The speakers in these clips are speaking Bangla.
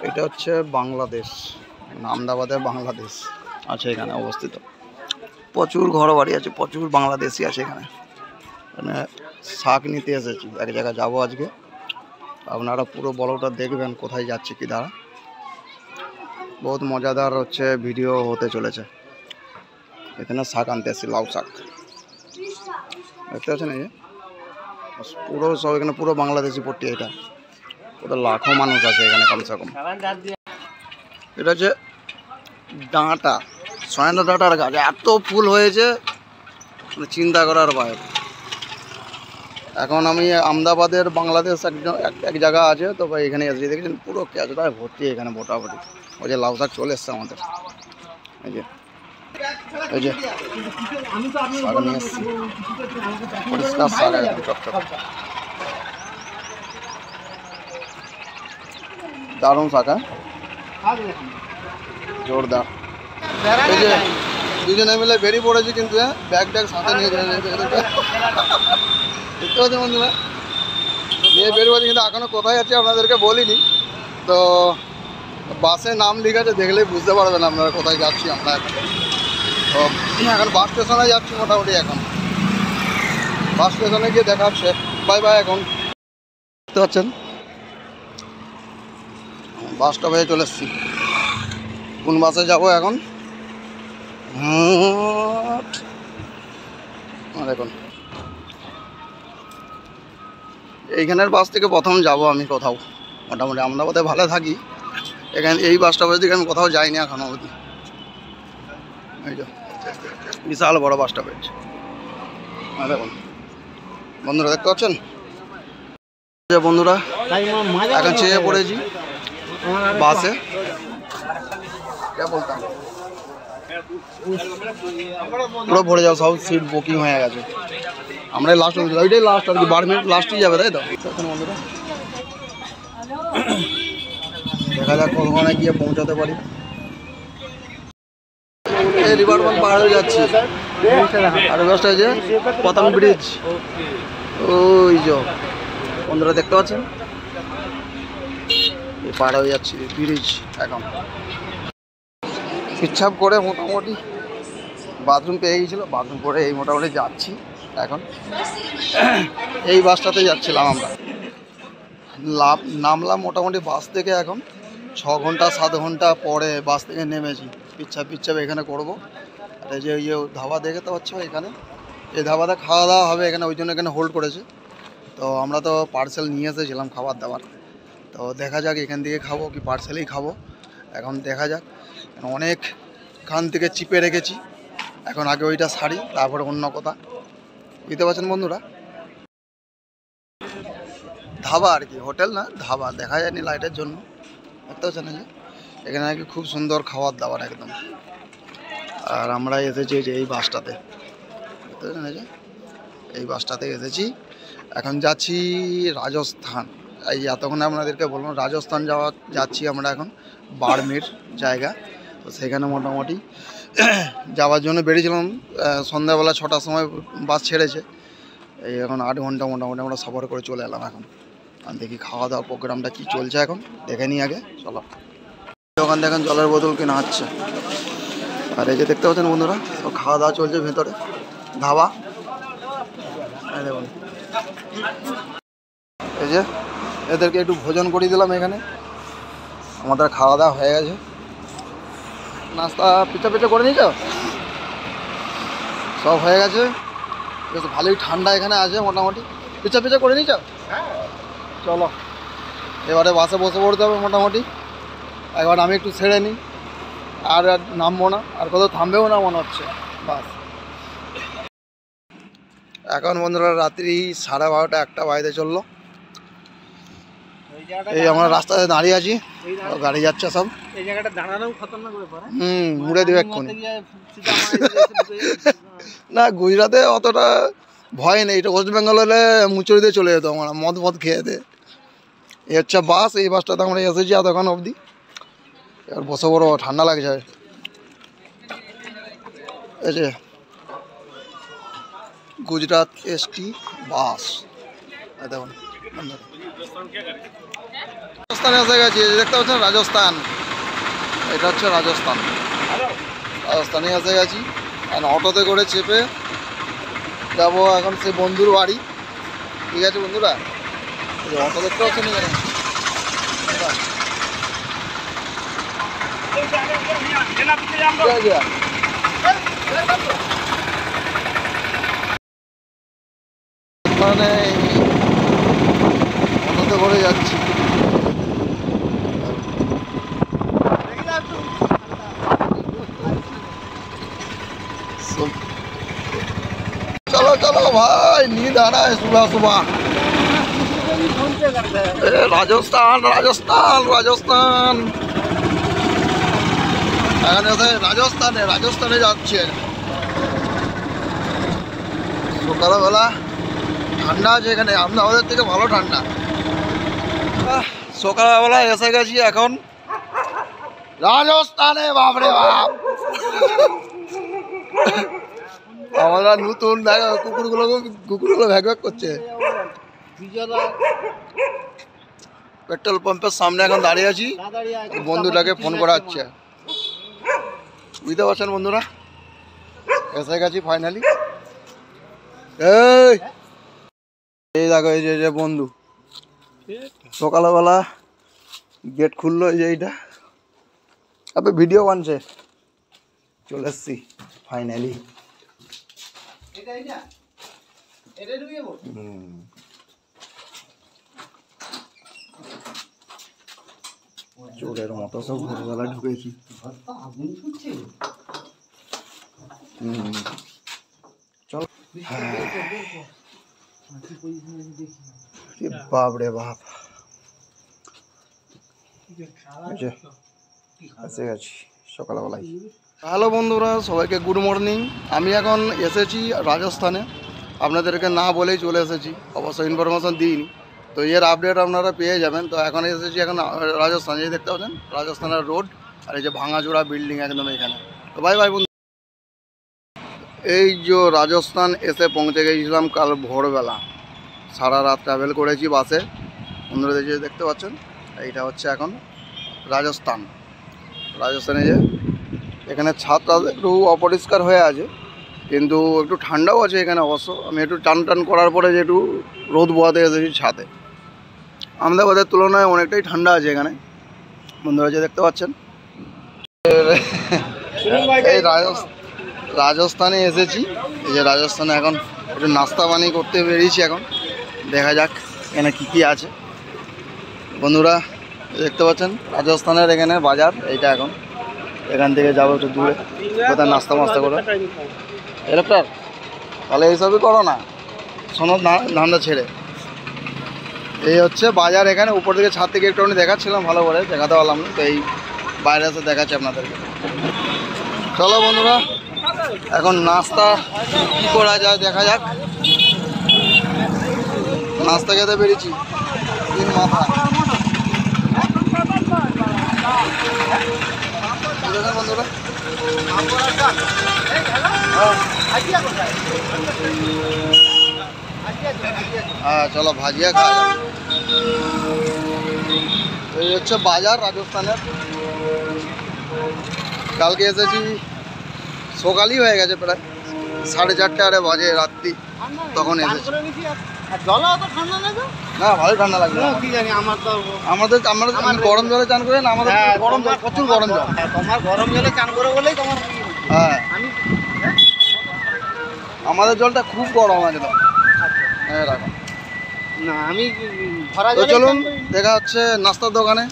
এটা হচ্ছে বাংলাদেশ, আহমেদাবাদে বাংলাদেশ আছে এখানে অবস্থিত। প্রচুর ঘর বাড়ি আছে, প্রচুর বাংলাদেশি আছে এখানে। মানে শাক নিতে এসেছি, এক জায়গায় যাবো আজকে। আপনারা পুরো বড়টা দেখবেন কোথায় যাচ্ছে কি দ্বারা। বহুত মজাদার হচ্ছে ভিডিও হতে চলেছে। এখানে শাক আনতে এসেছি, লাউ শাক দেখতে পাচ্ছেন। এই যে পুরো সব এখানে পুরো বাংলাদেশি পট্টি। এটা পুরো লাখো মানুষ আছে এখানে কমসে কম। এটা হচ্ছে ডাঁটা, সয়না ডাঁটার গাছ, এত ফুল হয়েছে মানে চিন্তা করার বাইরে। এখন আমি আহমেদাবাদের বাংলাদেশ এক জায়গা আছে তো ভাই, এখানে এসে দেখেছেন পুরো ক্যাচটায় ভর্তি এখানে মোটামুটি। ওই যে লাউ শাক চলে এসছে আমাদের, এই যে এই যে শাক নিয়ে এসছি, পরিষ্কার শাক একদম চকচক, দারুণ শাক, হ্যাঁ জোরদার। এই যে দুজনে মিলে বেরিয়ে পড়েছি কিন্তু, হ্যাঁ ব্যাগ ট্যাগ সাথে নিয়ে দেখতে পাচ্ছেন বন্ধুরা, নিয়ে বেরোছি কিন্তু এখনো কোথায় যাচ্ছি আপনাদেরকে বলিনি। তো বাসে নাম লিখা আছে, দেখলেই বুঝতে পারবেন আপনারা কোথায় যাচ্ছি আমরা এখন। তো এখন বাস স্টেশনে যাচ্ছি মোটামুটি। এখন বাস স্টেশনে গিয়ে দেখা হচ্ছে, বাই বাই। এখন দেখতে পাচ্ছেন বাস স্টপে চলে এসেছি। কোন বাসে যাবো এখন দেখুন, এইখানের বাস থেকে প্রথম যাব আমি কোথাও। মোটামুটি আহমেদাবাদে ভালো থাকি, এখানে এই বাস স্টপের দিকে আমি কোথাও যাইনি এখনো অবধি। এই যে বিশাল বড় বাস স্টপেজ, দেখুন বন্ধুরা দেখতে পাচ্ছেন। বন্ধুরা এখন চেয়ে পড়েছি বাসে, বলতাম পুরো ভরে যাও, সব সিট বুকিং হয়ে গেছে। আমরাই লাস্ট, ওইটাই লাস্ট আর কি, 12 মিনিট লাস্টই যাবে, তাই তো বন্ধুরা। দেখা যাক কতক্ষণে গিয়ে পৌঁছাতে পারি। এই রিভারফ্রন্ট পার হয়ে যাচ্ছি, আর ব্যবস্থা যে পতঙ্গ ব্রিজ, ওই যে বন্ধুরা দেখতে পাচ্ছেন পার হয়ে যাচ্ছি ব্রিজ। এখন ইচ্ছাপ করে মোটামুটি বাথরুম পেয়ে গিয়েছিলো, বাথরুম করে এই মোটামুটি যাচ্ছি এখন। এই বাসটাতে যাচ্ছিলাম আমরা, নামলাম মোটামুটি বাস থেকে। এখন 6 ঘন্টা 7 ঘন্টা পরে বাস থেকে নেমেছি। পিচ্ছাপ এখানে করবো। আর এই যে ইয়ে ধাবা দেখতে পাচ্ছ এখানে, এই ধাবাতে খাওয়া দাওয়া হবে এখানে, ওই জন্য এখানে হোল্ড করেছে। তো আমরা তো পার্সেল নিয়ে এসেছিলাম খাবার দাবার, তো দেখা যাক এখান থেকে খাবো কি পার্সেলেই খাবো। এখন দেখা যাক, অনেক খান থেকে চিপে রেখেছি। এখন আগে ওইটা সারি, তারপরে অন্য কথা। বুঝতে পারছেন বন্ধুরা, ধাবা আর কি, হোটেল না ধাবা, দেখা যায়নি লাইটের জন্য। দেখতে পাচ্ছেন যে এখানে নাকি খুব সুন্দর খাবার দাবার একদম। আর আমরা এসেছি যে এই বাসটাতে, দেখতে পাচ্ছেন যে এই বাসটাতে এসেছি। এখন যাচ্ছি রাজস্থান। এই এতক্ষণে আপনাদেরকে বললাম রাজস্থান যাচ্ছি আমরা এখন, বাড়মের জায়গা। তো সেখানে মোটামুটি যাওয়ার জন্য বেরিয়েছিলাম সন্ধ্যাবেলা 6টার সময় বাস ছেড়েছে। এই এখন 8 ঘন্টা মোটামুটি আমরা সফর করে চলে এলাম এখন। আর দেখি খাওয়া দাওয়া প্রোগ্রামটা কি চলছে এখন দেখে নিই আগে, চলো। ওখান থেকে এখন জলের বোতল কেনা হচ্ছে। আর এই যে দেখতে পাচ্ছেন বন্ধুরা, সব খাওয়া দাওয়া চলছে ভেতরে, ধাবা। দেখুন এই যে এদেরকে একটু ভোজন করে দিলাম এখানে। আমাদের খাওয়া দাওয়া হয়ে গেছে, নাস্তা পিঠা করে নিয়েছ, সব হয়ে গেছে। বেশ ভালোই ঠান্ডা এখানে আছে মোটামুটি। পিঠা করে নিয়েছ, চলো এবারে বাসে বসে পড়তে হবে মোটামুটি। একবার আমি একটু ছেড়ে নিই, আর নামবো না, আর কোথাও থামবেও না মনে হচ্ছে বাস। এখন বন্ধুরা রাত্রি 12:30 1টা বাজতে চললো। এই আমরা রাস্তায় দাঁড়িয়ে আছি, গাড়ি যাচ্ছে সব। এই জায়গাটা দাঁড়ানো খতরনাক ব্যাপার। মুড়ে দিবে এক্ষুনি। না গুজরাটে অতটা ভয় নেই, এটা ওয়েস্ট বেঙ্গল হলে মুচড়ি দিয়ে চলে যেত আমরা, মদ খেয়ে দে। এই হচ্ছে বাস, এই বাসটাতে আমরা এসেছি এতক্ষণ অবধি। এবার বসে বড় ঠান্ডা লাগছে। এই যে গুজরাট ST বাস, দেখুন রাজস্থানে এসে গেছি, দেখতে পাচ্ছেন রাজস্থান, এটা হচ্ছে রাজস্থান। রাজস্থানে এসে গেছি, আর অটোতে করে চেপে যাবো এখন সেই বন্ধুর বাড়ি। ঠিক আছে বন্ধুরা, অটো দেখতে পাচ্ছেন এখানে, মানে অটোতে করে যাচ্ছি। चलो चलो भाई, नींद आ रहा है सुबह सुबह। राजस्थान राजस्थान राजस्थान, राजस्थाने राजस्थाने যাচ্ছে। সকালবেলা ঠান্ডা আছে এখানে, আমাদের থেকে ভালো ঠান্ডা। সকালবেলা এসে গেছি এখন রাজস্থানে, বাপরে বাপ। আমরা নতুন দেখা কুকুরগুলো ভ্যাক ভ্যাক করছে। পেট্রোল পাম্পের সামনে এখন দাঁড়িয়ে আছি, বন্ধুটাকে ফোন করা হচ্ছে। বুঝতে পারছেন বন্ধুরা, এসে গেছি ফাইনালি। এই দেখো, এই যে বন্ধু সকালবেলা গেট খুললো, এই যে এইটা আপনি ভিডিও বানছে। চলে এসছি ফাইনালি। চোরের মতো সব ভোরবেলা ঢুকেছি। চল, বাপ রে বাপ, এসে গেছি সকালবেলায়। হ্যালো বন্ধুরা, সবাইকে গুড মর্নিং। আমি এখন এসেছি রাজস্থানে, আপনাদেরকে না বলেই চলে এসেছি, অবশ্য ইনফরমেশন দিইনি, তো এর আপডেট আপনারা পেয়ে যাবেন। তো এখন এসেছি এখন রাজস্থান, এই দেখতে পাচ্ছেন রাজস্থানের রোড, আর এই যে ভাঙাচোরা বিল্ডিং একদম এখানে। তো বাই বাই বন্ধু। এই যে রাজস্থান এসে পৌঁছে গেছিলাম কাল ভোরবেলা, সারা রাত ট্রাভেল করেছি বাসে। বন্ধুরা যে দেখতে পাচ্ছেন, এইটা হচ্ছে এখন রাজস্থান। রাজস্থানে যে এখানে ছাদটা একটু অপরিষ্কার হয়ে আছে, কিন্তু একটু ঠান্ডাও আছে এখানে। অবশ্য আমি একটু টান করার পরে যে একটু রোদ পোহাতে এসেছি ছাদে, আহমেদাবাদের তুলনায় অনেকটাই ঠান্ডা আছে এখানে। বন্ধুরা যে দেখতে পাচ্ছেন, এই রাজস্থানে এসেছি। এই যে রাজস্থানে এখন একটু নাস্তা পানি করতে বেরিয়েছি। এখন দেখা যাক এখানে কী আছে। বন্ধুরা দেখতে পাচ্ছেন রাজস্থানের এখানে বাজার এইটা। এখন এখান থেকে যাবো একটু দূরে, কোথায় নাস্তা মাস্তা করে। এরপর তাহলে এইসবই করো না, শোনো ধান্দা ছেড়ে। এই হচ্ছে বাজার এখানে, উপর থেকে ছাদ থেকে একটুখানি দেখাচ্ছিলাম, ভালো করে দেখাতে পারলাম না, তো এই বাইরে এসে দেখাচ্ছি আপনাদেরকে। চলো বন্ধুরা, এখন নাস্তা কী করা যায় দেখা যাক। নাস্তা খেতে পেরেছি, তিন মাথা। বন্ধুরা হ্যাঁ, চলো ভাজিয়া খাওয়া যাবে। এই হচ্ছে বাজার রাজস্থানের। কালকে এসেছি, সকালই হয়ে গেছে, প্রায় 4:30 আরে বাজে রাত্রি, তখন এসেছি। না ভালোই ঠান্ডা লাগবে। আমাদের গরম জলে চান করে না, আমাদের গরম জল, প্রচুর গরম জল। তোমার গরম জলে চান করে বলেই তোমার, হ্যাঁ আমাদের জলটা খুব গরম একদম। হ্যাঁ রাখো না, আমি চলুন দেখা হচ্ছে নাস্তার দোকানে।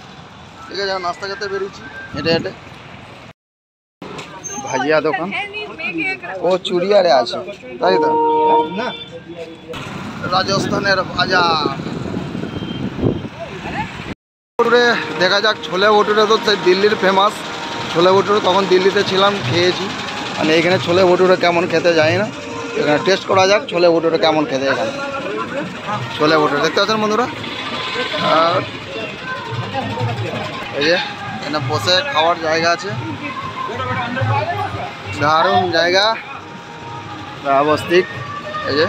ঠিক আছে, নাস্তা খেতে বেরিয়েছি হেঁটে হেঁটে। ভাজিয়া দোকান, ও চুড়িয়ারে আছে তাই তো। রাজস্থানের বাজার দেখা যাক। ছোলে ভটুরে তো দিল্লির ফেমাস, ছোলে ভটুরে তখন দিল্লিতে ছিলাম, খেয়েছি। মানে এখানে ছোলে ভটুরে কেমন খেতে যায় না, এখানে টেস্ট করা যাক ছোলে ভটুরে কেমন খেতে। এখানে ছোলে ভটুরে দেখতে পাচ্ছেন বন্ধুরা, আর এই যে এখানে বসে খাওয়ার জায়গা আছে, দারুণ জায়গা ব্যবস্থিত। এই যে